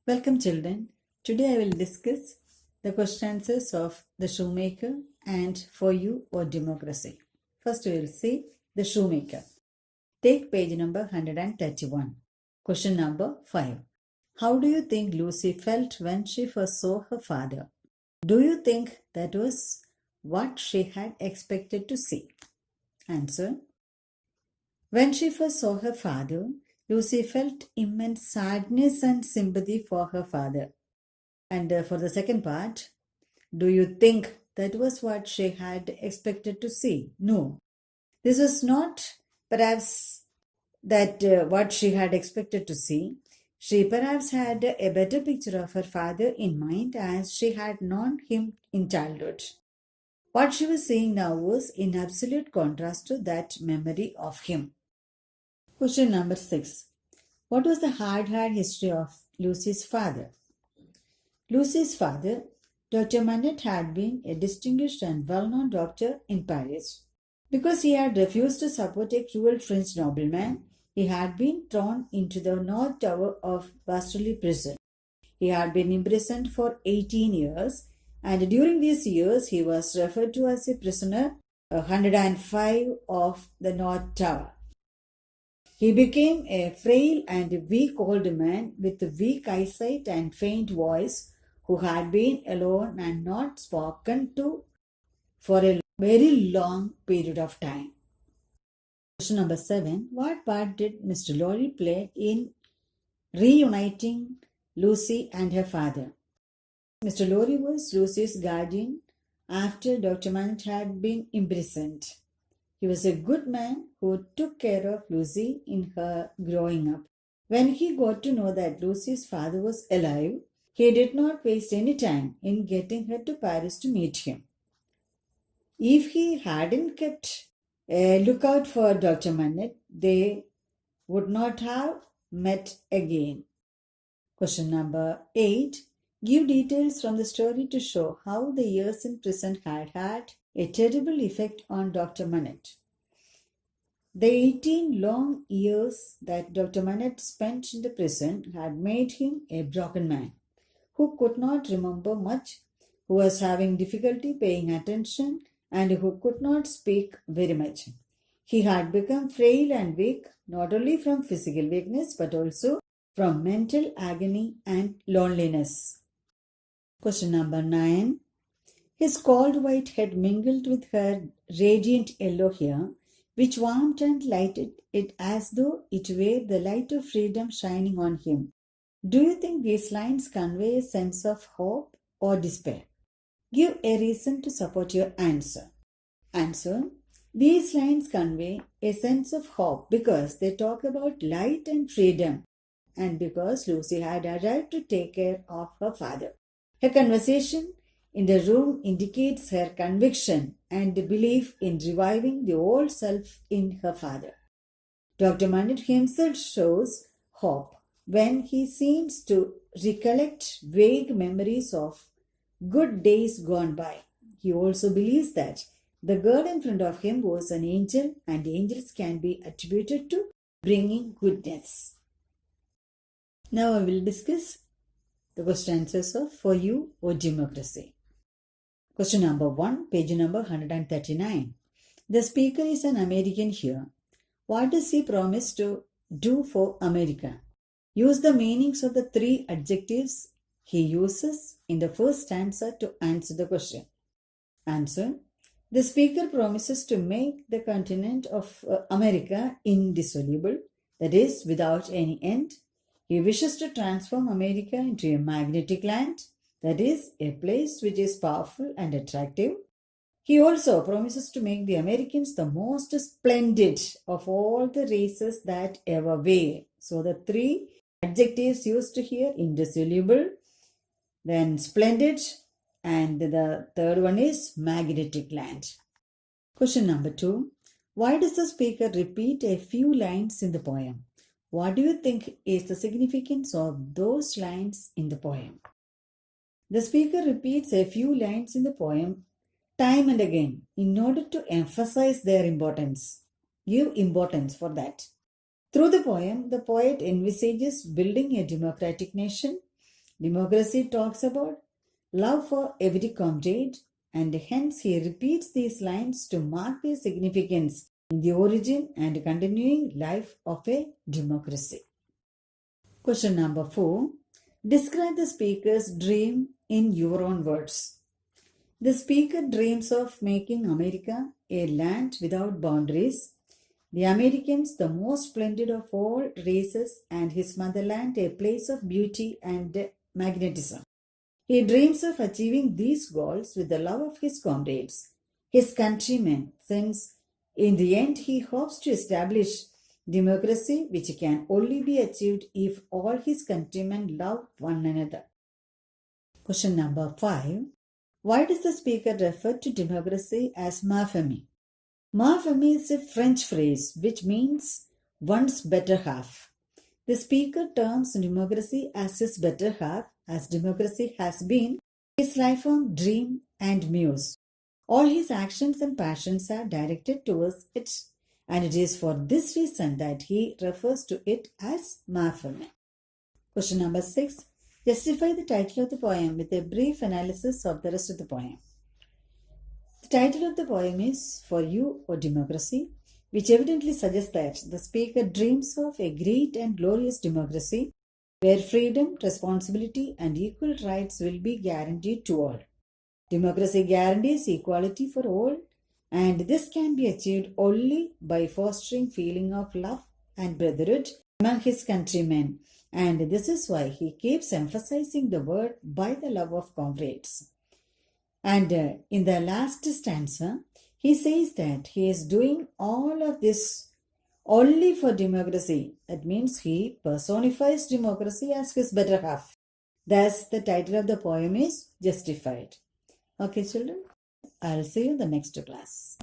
Welcome children. Today I will discuss the question answers of the Shoemaker and For You or Democracy. First we will see the Shoemaker. Take page number 131. Question number 5. How do you think Lucy felt when she first saw her father? Do you think that was what she had expected to see? Answer. When she first saw her father, Lucy felt immense sadness and sympathy for her father. And for the second part, do you think that was what she had expected to see? No. This was not perhaps that what she had expected to see. She perhaps had a better picture of her father in mind as she had known him in childhood. What she was seeing now was in absolute contrast to that memory of him. Question number 6. What was the hard history of Lucy's father? Lucy's father, Dr. Manette, had been a distinguished and well-known doctor in Paris. Because he had refused to support a cruel French nobleman, he had been thrown into the North Tower of Bastille prison. He had been imprisoned for 18 years, and during these years he was referred to as a prisoner 105 of the North Tower. He became a frail and weak old man with weak eyesight and faint voice, who had been alone and not spoken to for a very long period of time. Question number 7. What part did Mr. Lorry play in reuniting Lucy and her father? Mr. Lorry was Lucy's guardian after Dr. Manette had been imprisoned. He was a good man who took care of Lucy in her growing up. When he got to know that Lucy's father was alive, he did not waste any time in getting her to Paris to meet him. If he hadn't kept a lookout for Dr. Manette, they would not have met again. Question number 8. Give details from the story to show how the years in prison had had a terrible effect on Dr. Manette. The 18 long years that Dr. Manette spent in the prison had made him a broken man, who could not remember much, who was having difficulty paying attention, and who could not speak very much. He had become frail and weak, not only from physical weakness, but also from mental agony and loneliness. Question number 9. His cold white head mingled with her radiant yellow hair, which warmed and lighted it as though it were the light of freedom shining on him. Do you think these lines convey a sense of hope or despair? Give a reason to support your answer. Answer. These lines convey a sense of hope because they talk about light and freedom, and because Lucy had arrived to take care of her father. Her conversation in the room indicates her conviction and belief in reviving the old self in her father. Dr. Manette himself shows hope when he seems to recollect vague memories of good days gone by. He also believes that the girl in front of him was an angel, and angels can be attributed to bringing goodness. Now I will discuss the question answers of For You or Democracy. Question number 1, page number 139. The speaker is an American here. What does he promise to do for America? Use the meanings of the 3 adjectives he uses in the first stanza to answer the question. Answer. The speaker promises to make the continent of America indissoluble, that is, without any end. He wishes to transform America into a magnetic land, that is, a place which is powerful and attractive. He also promises to make the Americans the most splendid of all the races that ever were. So the 3 adjectives used here, indissoluble, then splendid, and the third one is magnetic land. Question number 2. Why does the speaker repeat a few lines in the poem? What do you think is the significance of those lines in the poem? The speaker repeats a few lines in the poem time and again in order to emphasize their importance. Give importance for that. Through the poem, the poet envisages building a democratic nation Democracy talks about love for every comrade, and hence he repeats these lines to mark their significance in the origin and continuing life of a democracy. Question number 4. Describe the speaker's dream in your own words. The speaker dreams of making America a land without boundaries, the Americans the most splendid of all races, and his motherland a place of beauty and magnetism. He dreams of achieving these goals with the love of his comrades, his countrymen, since in the end he hopes to establish democracy which can only be achieved if all his countrymen love one another. Question number 5. Why does the speaker refer to democracy as ma famille? Ma famille is a French phrase which means one's better half. The speaker terms democracy as his better half, as democracy has been his lifelong dream and muse. All his actions and passions are directed towards it, and it is for this reason that he refers to it as ma famille. Question number 6. Justify the title of the poem with a brief analysis of the rest of the poem. The title of the poem is For You or Democracy, which evidently suggests that the speaker dreams of a great and glorious democracy where freedom, responsibility, and equal rights will be guaranteed to all. Democracy guarantees equality for all, and this can be achieved only by fostering feeling of love and brotherhood among his countrymen, and this is why he keeps emphasizing the word by the love of comrades. And in the last stanza, he says that he is doing all of this only for democracy. That means he personifies democracy as his better half. Thus, the title of the poem is justified. Okay, children, I'll see you in the next class.